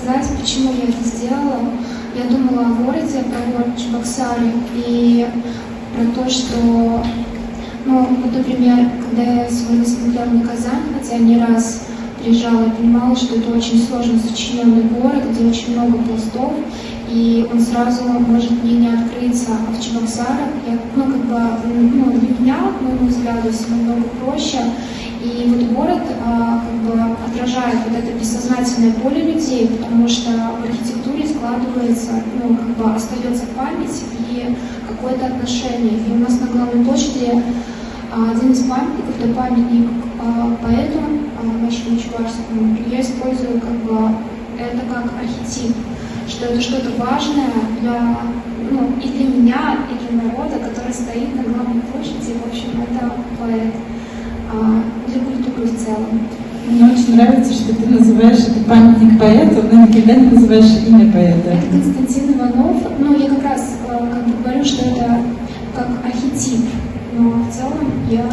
рассказать, почему я это сделала. Я думала о городе, про город Чебоксары и про то, что, ну, вот, например, когда я сегодня смотрела на Казань, хотя не раз приезжала, я понимала, что это очень сложно сочиненный город, где очень много пластов, и он сразу может мне не открыться. А в Чебоксарах, для меня, по моему взгляду, все намного проще. И вот город отражает вот это бессознательное поле людей, потому что в архитектуре складывается, остается память и какое-то отношение. И у нас на главной площади один из памятников, это памятник поэту нашему Чувашскому. Я использую это как архетип, что это что-то важное и для меня, и для народа, который стоит на главной площади. В общем, это поэт. Для культуры в целом. Мне очень нравится, что ты называешь это памятник поэту, но никогда не называешь имя поэта. Это Константин Иванов. Я как раз говорю, что это как архетип, но в целом я